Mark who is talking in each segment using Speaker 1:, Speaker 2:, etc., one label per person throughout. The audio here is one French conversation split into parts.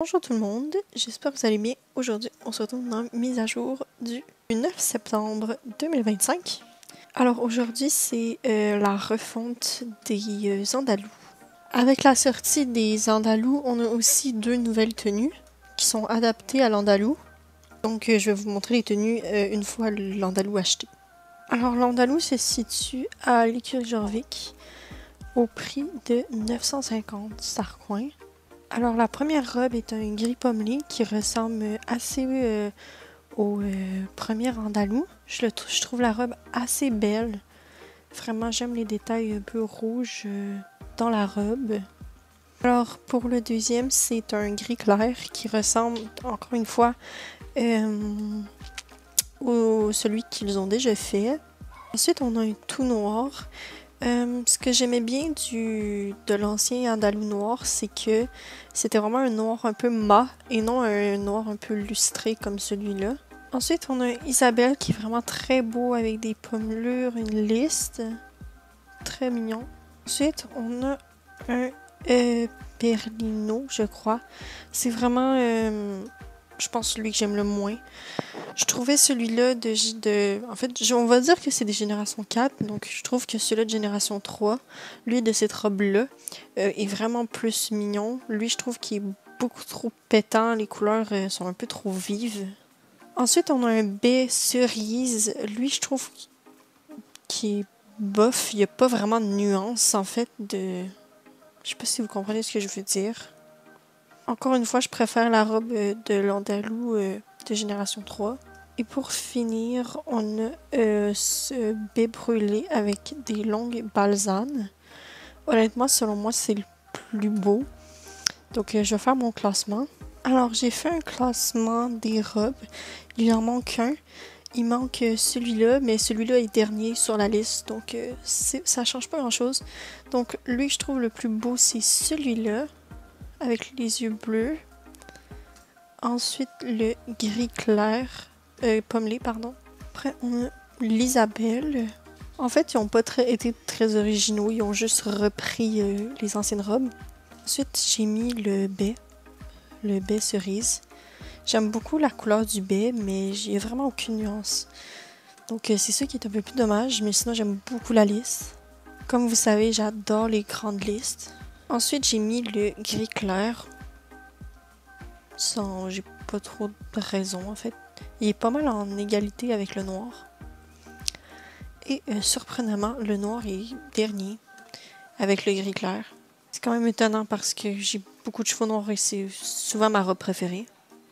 Speaker 1: Bonjour tout le monde, j'espère que vous allez bien. Aujourd'hui, on se retrouve dans la mise à jour du 9 septembre 2025. Alors aujourd'hui, c'est la refonte des Andalous. Avec la sortie des Andalous, on a aussi deux nouvelles tenues qui sont adaptées à l'Andalou. Donc je vais vous montrer les tenues une fois l'Andalou acheté. Alors l'Andalou se situe à l'écurie Jorvik au prix de 950 sarcoins. Alors la première robe est un gris pommelé qui ressemble assez au premier Andalou. Je trouve la robe assez belle. Vraiment, j'aime les détails un peu rouges dans la robe. Alors pour le deuxième, c'est un gris clair qui ressemble encore une fois au celui qu'ils ont déjà fait. Ensuite, on a un tout noir. Ce que j'aimais bien de l'ancien Andalou noir, c'est que c'était vraiment un noir un peu mat et non un noir un peu lustré comme celui-là. Ensuite, on a Isabelle qui est vraiment très beau avec des pommelures, une liste. Très mignon. Ensuite, on a un Perlino, je crois. C'est vraiment, je pense, celui que j'aime le moins. Je trouvais celui-là en fait, on va dire que c'est des générations 4, donc je trouve que celui-là de génération 3, lui de cette robe-là, est vraiment plus mignon. Lui, je trouve qu'il est beaucoup trop pétant, les couleurs sont un peu trop vives. Ensuite, on a un baie cerise. Lui, je trouve qu'il est bof. Il n'y a pas vraiment de nuance, en fait, de... Je sais pas si vous comprenez ce que je veux dire. Encore une fois, je préfère la robe de l'Andalou de génération 3. Et pour finir, on a ce baie brûlé avec des longues balsanes. Honnêtement, selon moi, c'est le plus beau. Donc, je vais faire mon classement. Alors, j'ai fait un classement des robes. Il en manque un. Il manque celui-là, mais celui-là est dernier sur la liste. Donc, ça change pas grand-chose. Donc, lui que je trouve le plus beau, c'est celui-là, avec les yeux bleus. Ensuite, le gris clair. Pommelé, pardon. Après, on a l'Isabelle. En fait, ils n'ont pas été très originaux. Ils ont juste repris les anciennes robes. Ensuite, j'ai mis le baie cerise. J'aime beaucoup la couleur du baie, mais j'ai vraiment aucune nuance. Donc, c'est ça qui est un peu plus dommage, mais sinon, j'aime beaucoup la liste. Comme vous savez, j'adore les grandes listes. Ensuite, j'ai mis le gris clair. J'ai pas trop de raison, en fait. Il est pas mal en égalité avec le noir. Et surprenamment, le noir est dernier avec le gris clair. C'est quand même étonnant parce que j'ai beaucoup de cheveux noirs et c'est souvent ma robe préférée.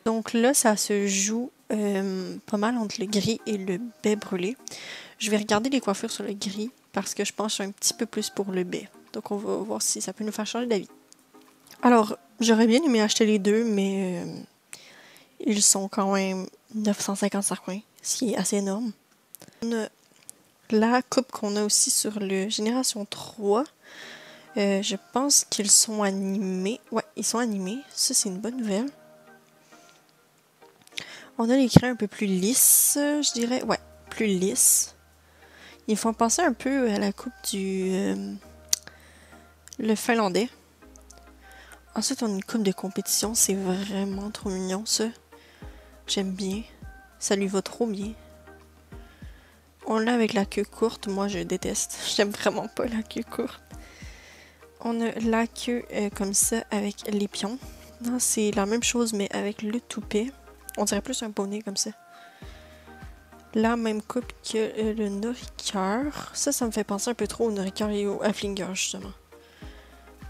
Speaker 1: Donc là, ça se joue pas mal entre le gris et le baie brûlé. Je vais regarder les coiffures sur le gris parce que je penche un petit peu plus pour le baie. Donc on va voir si ça peut nous faire changer d'avis. Alors, j'aurais bien aimé acheter les deux, mais ils sont quand même 950 sarcoins, ce qui est assez énorme. On a la coupe qu'on a aussi sur le Génération 3. Je pense qu'ils sont animés. Ouais, ils sont animés. Ça, c'est une bonne nouvelle. On a les craies un peu plus lisses, je dirais. Ouais, plus lisses. Ils font penser un peu à la coupe le finlandais. Ensuite, on a une coupe de compétition. C'est vraiment trop mignon, ça. J'aime bien. Ça lui va trop bien. On l'a avec la queue courte. Moi, je déteste. J'aime vraiment pas la queue courte. On a la queue comme ça avec les pions. Non, c'est la même chose, mais avec le toupet. On dirait plus un bonnet comme ça. La même coupe que le Noriker. Ça me fait penser un peu trop au Noriker et au Haflinger, justement.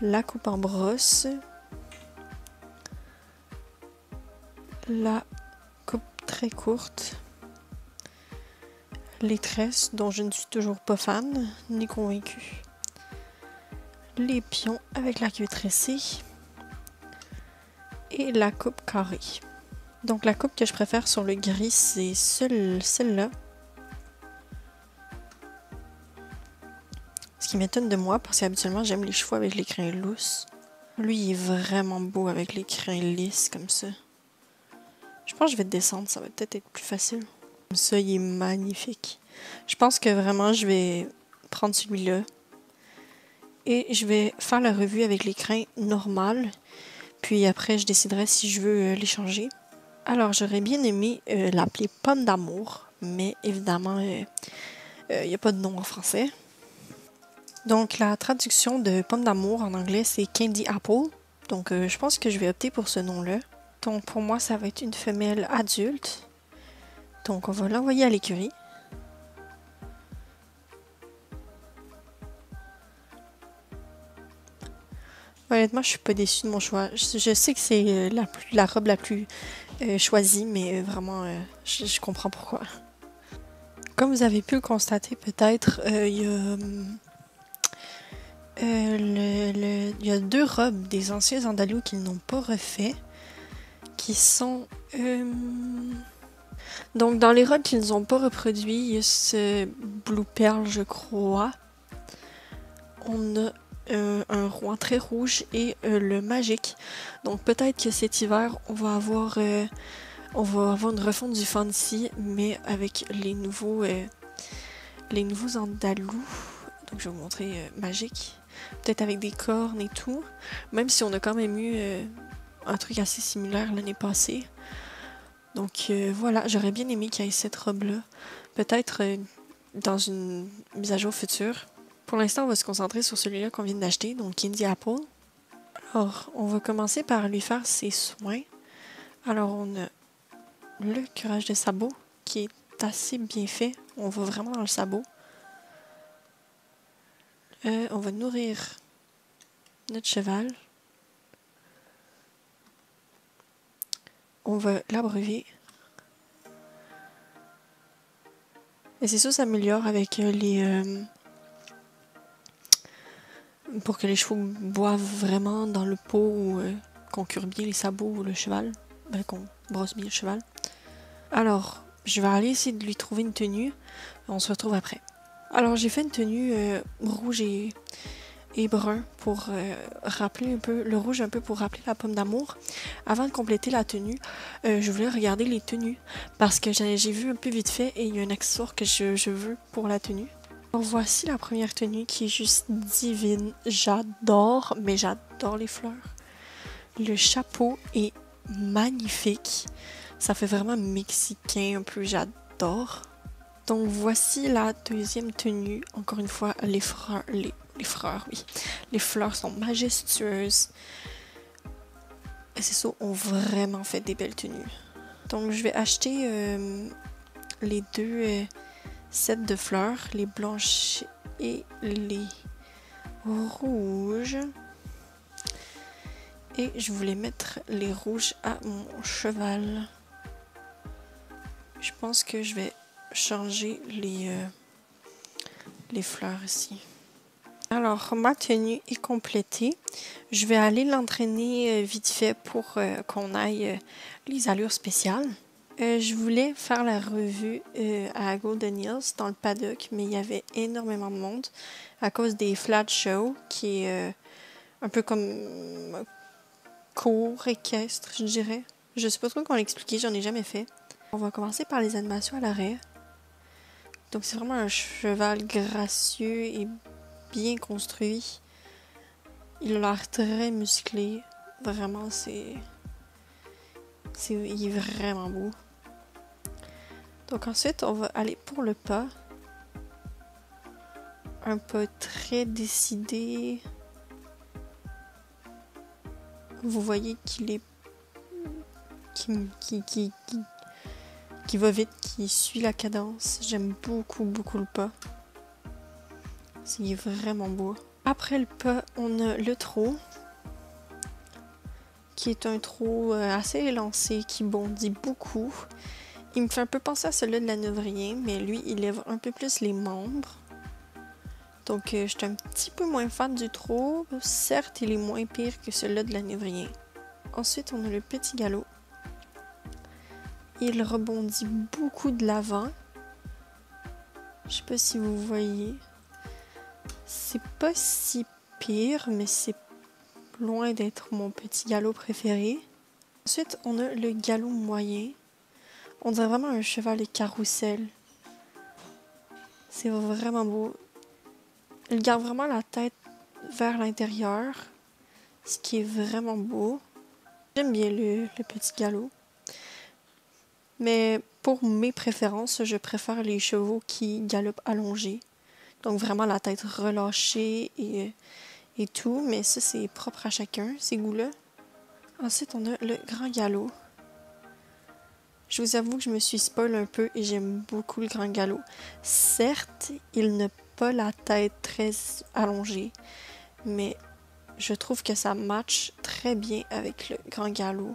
Speaker 1: La coupe en brosse. La coupe très courte. Les tresses, dont je ne suis toujours pas fan, ni convaincue. Les pions avec la queue tressée. Et la coupe carrée. Donc la coupe que je préfère sur le gris, c'est celle-là. Ce qui m'étonne de moi, parce qu'habituellement j'aime les cheveux avec les crins lousses. Lui, il est vraiment beau avec les crins lisses comme ça. Je pense que je vais descendre, ça va peut-être être plus facile. Comme ça, il est magnifique. Je pense que vraiment, je vais prendre celui-là. Et je vais faire la revue avec les crins normales. Puis après, je déciderai si je veux les changer. Alors, j'aurais bien aimé l'appeler Pomme d'amour, mais évidemment, il n'y a pas de nom en français. Donc, la traduction de Pomme d'amour en anglais, c'est Candy Apple. Donc, je pense que je vais opter pour ce nom-là. Donc, pour moi, ça va être une femelle adulte. Donc, on va l'envoyer à l'écurie. Honnêtement, je suis pas déçue de mon choix. Je sais que c'est la robe la plus choisie, mais vraiment, je comprends pourquoi. Comme vous avez pu le constater, peut-être, il y a... il y a 2 robes des anciens Andalous qu'ils n'ont pas refait, qui sont... Donc, dans les robes qu'ils n'ont pas reproduit, il y a ce Blue Pearl, je crois. On a un roi très rouge et le magique. Donc, peut-être que cet hiver, on va avoir une refonte du fancy, mais avec les nouveaux Andalous. Donc, je vais vous montrer magique. Peut-être avec des cornes et tout. Même si on a quand même eu un truc assez similaire l'année passée. Donc voilà, j'aurais bien aimé qu'il y ait cette robe-là. Peut-être dans une mise à jour future. Pour l'instant, on va se concentrer sur celui-là qu'on vient d'acheter, donc Candy Apple. Alors, on va commencer par lui faire ses soins. Alors, on a le curage de sabot qui est assez bien fait. On va vraiment dans le sabot. On va nourrir notre cheval. On va l'abreuver. Et c'est ça s'améliore avec pour que les chevaux boivent vraiment dans le pot ou qu'on cure bien les sabots ou le cheval. Ben, qu'on brosse bien le cheval. Alors, je vais aller essayer de lui trouver une tenue. On se retrouve après. Alors, j'ai fait une tenue rouge et brun pour rappeler un peu, le rouge un peu pour rappeler la pomme d'amour. Avant de compléter la tenue, je voulais regarder les tenues parce que j'ai vu un peu vite fait et il y a un accessoire que je veux pour la tenue. Alors, voici la première tenue qui est juste divine. J'adore, mais j'adore les fleurs. Le chapeau est magnifique. Ça fait vraiment mexicain un peu, j'adore. Donc voici la deuxième tenue. Encore une fois, les fleurs, oui. Les fleurs sont majestueuses. Et c'est ça, ont vraiment fait des belles tenues. Donc je vais acheter les 2 sets de fleurs, les blanches et les rouges. Et je voulais mettre les rouges à mon cheval. Je pense que je vais changer les fleurs ici. Alors, ma tenue est complétée. Je vais aller l'entraîner vite fait pour qu'on aille les allures spéciales. Je voulais faire la revue à Golden Hills dans le paddock, mais il y avait énormément de monde à cause des flat shows, qui est un peu comme cours équestre, je dirais. Je sais pas trop comment l'expliquer, j'en ai jamais fait. On va commencer par les animations à l'arrêt. Donc c'est vraiment un cheval gracieux et bien construit. Il a l'air très musclé. Vraiment, il est vraiment beau. Donc ensuite, on va aller pour le pas. Un pas très décidé. Vous voyez qu'il est... qui va vite, qui suit la cadence. J'aime beaucoup, beaucoup le pas. C'est vraiment beau. Après le pas, on a le trot, qui est un trot assez élancé, qui bondit beaucoup. Il me fait un peu penser à celui de la Nevrien, mais lui, il lève un peu plus les membres. Donc, je suis un petit peu moins fan du trot. Certes, il est moins pire que celui de la Nevrien. Ensuite, on a le petit galop. Il rebondit beaucoup de l'avant. Je sais pas si vous voyez. C'est pas si pire, mais c'est loin d'être mon petit galop préféré. Ensuite, on a le galop moyen. On dirait vraiment un cheval de carrousel. C'est vraiment beau. Il garde vraiment la tête vers l'intérieur, ce qui est vraiment beau. J'aime bien le petit galop. Mais pour mes préférences, je préfère les chevaux qui galopent allongés. Donc vraiment la tête relâchée et tout. Mais ça, c'est propre à chacun, ces goûts-là. Ensuite, on a le grand galop. Je vous avoue que je me suis spoil un peu et j'aime beaucoup le grand galop. Certes, il n'a pas la tête très allongée, mais je trouve que ça match très bien avec le grand galop.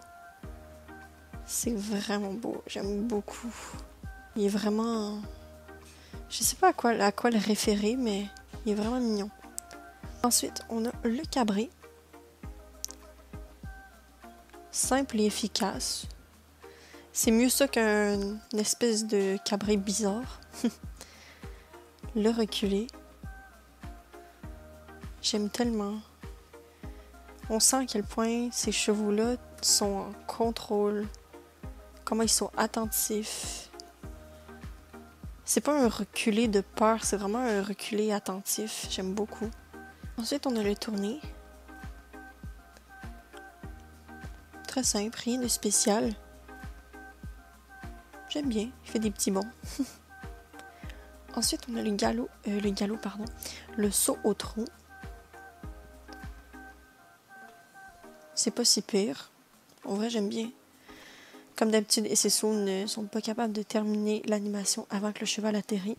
Speaker 1: C'est vraiment beau, j'aime beaucoup. Il est vraiment... Je sais pas à quoi le référer, mais il est vraiment mignon. Ensuite, on a le cabré. Simple et efficace. C'est mieux ça qu'une espèce de cabré bizarre. Le reculé. J'aime tellement. On sent à quel point ces chevaux-là sont en contrôle. Comment ils sont attentifs. C'est pas un reculé de peur, c'est vraiment un reculé attentif. J'aime beaucoup. Ensuite, on a le tourné. Très simple, rien de spécial. J'aime bien, il fait des petits bonds. Ensuite, on a le saut au trot. C'est pas si pire. En vrai, j'aime bien. Comme d'habitude, SSO ne sont pas capables de terminer l'animation avant que le cheval atterrit.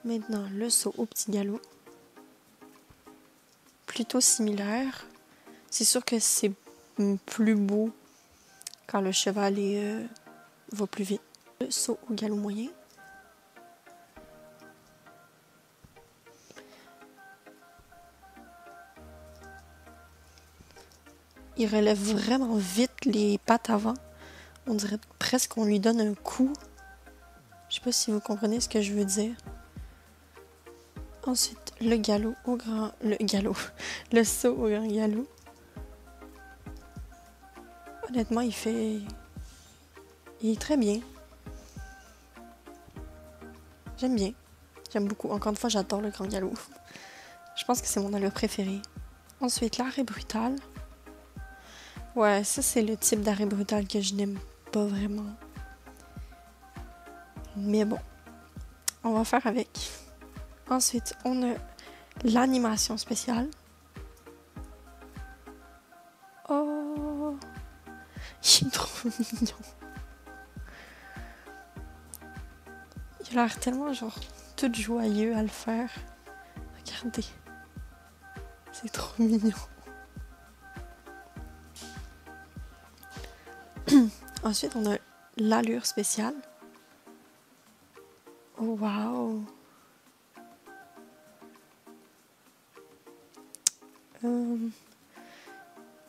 Speaker 1: Maintenant, le saut au petit galop. Plutôt similaire. C'est sûr que c'est plus beau quand le cheval va plus vite. Le saut au galop moyen. Il relève vraiment vite les pattes avant. On dirait presque qu'on lui donne un coup. Je sais pas si vous comprenez ce que je veux dire. Ensuite, le saut au grand galop. Honnêtement, il est très bien. J'aime bien. J'aime beaucoup. Encore une fois, j'adore le grand galop. Je pense que c'est mon allure préféré. Ensuite, l'arrêt brutal. Ouais, ça, c'est le type d'arrêt brutal que je n'aime pas vraiment. Mais bon, on va faire avec. Ensuite, on a l'animation spéciale. Oh, il est trop mignon. Il a l'air tellement genre tout joyeux à le faire. Regardez, c'est trop mignon. Ensuite, on a l'allure spéciale. Oh, wow! Il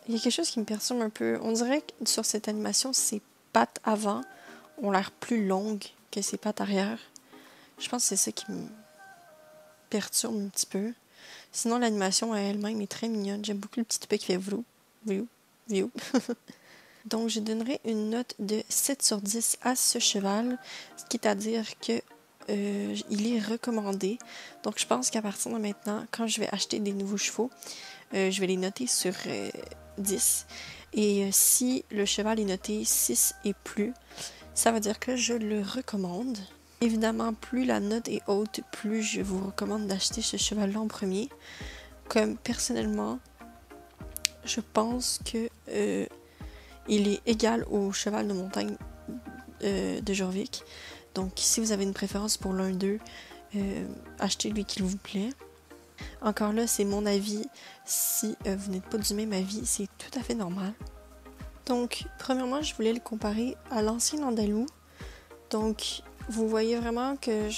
Speaker 1: y a quelque chose qui me perturbe un peu. On dirait que sur cette animation, ses pattes avant ont l'air plus longues que ses pattes arrière. Je pense que c'est ça qui me perturbe un petit peu. Sinon, l'animation elle-même est très mignonne. J'aime beaucoup le petit toupet qui fait vrou, vrou, vrou. Donc, je donnerai une note de 7 sur 10 à ce cheval, ce qui est à dire que il est recommandé. Donc, je pense qu'à partir de maintenant, quand je vais acheter des nouveaux chevaux, je vais les noter sur 10. Et si le cheval est noté 6 et plus, ça veut dire que je le recommande. Évidemment, plus la note est haute, plus je vous recommande d'acheter ce cheval-là en premier. Comme personnellement, je pense que il est égal au cheval de montagne de Jorvik. Donc, si vous avez une préférence pour l'un d'eux, achetez lui qu'il vous plaît. Encore là, c'est mon avis. Si vous n'êtes pas du même avis, c'est tout à fait normal. Donc, premièrement, je voulais le comparer à l'ancien andalou. Donc, vous voyez vraiment que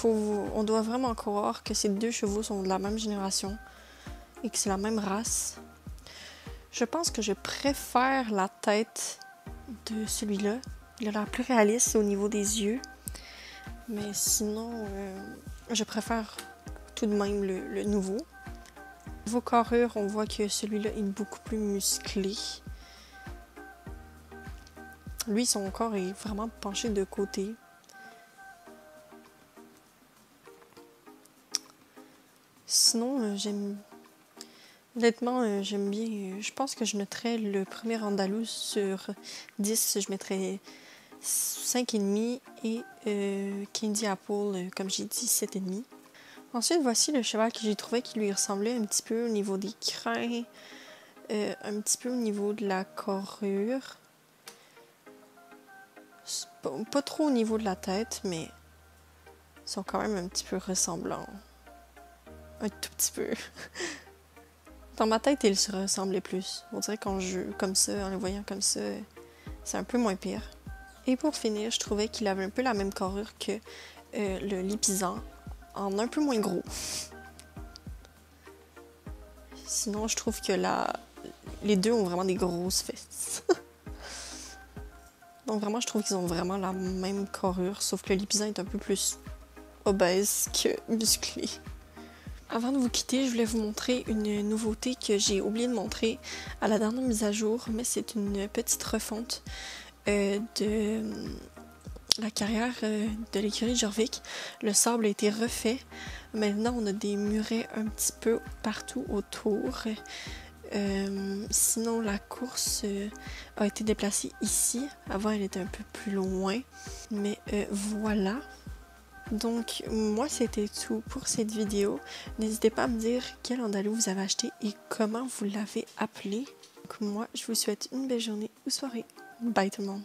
Speaker 1: on doit vraiment croire que ces deux chevaux sont de la même génération et que c'est la même race. Je pense que je préfère la tête de celui-là. Il a l'air plus réaliste au niveau des yeux. Mais sinon, je préfère tout de même le nouveau. Au niveau carrure, on voit que celui-là est beaucoup plus musclé. Lui, son corps est vraiment penché de côté. Sinon, Honnêtement, j'aime bien. Je pense que je noterais le premier Andalou sur 10. Je mettrais 5,5 et Candy Apple, comme j'ai dit, 7,5. Ensuite, voici le cheval que j'ai trouvé qui lui ressemblait un petit peu au niveau des crins, un petit peu au niveau de la carrure. Pas trop au niveau de la tête, mais ils sont quand même un petit peu ressemblants. Un tout petit peu. Dans ma tête, ils se ressemblaient plus. On dirait qu'en jeu, comme ça, en les voyant comme ça, c'est un peu moins pire. Et pour finir, je trouvais qu'il avait un peu la même carrure que le Lipizan, en un peu moins gros. Sinon, je trouve que les deux ont vraiment des grosses fesses. Donc vraiment, je trouve qu'ils ont vraiment la même carrure, sauf que le Lipizan est un peu plus obèse que musclé. Avant de vous quitter, je voulais vous montrer une nouveauté que j'ai oublié de montrer à la dernière mise à jour, mais c'est une petite refonte de la carrière de l'écurie Jorvik. Le sable a été refait. Maintenant, on a des murets un petit peu partout autour. Sinon, la course a été déplacée ici. Avant, elle était un peu plus loin. Mais voilà. Donc, moi, c'était tout pour cette vidéo. N'hésitez pas à me dire quel andalou vous avez acheté et comment vous l'avez appelé. Donc, moi, je vous souhaite une belle journée ou soirée. Bye tout le monde!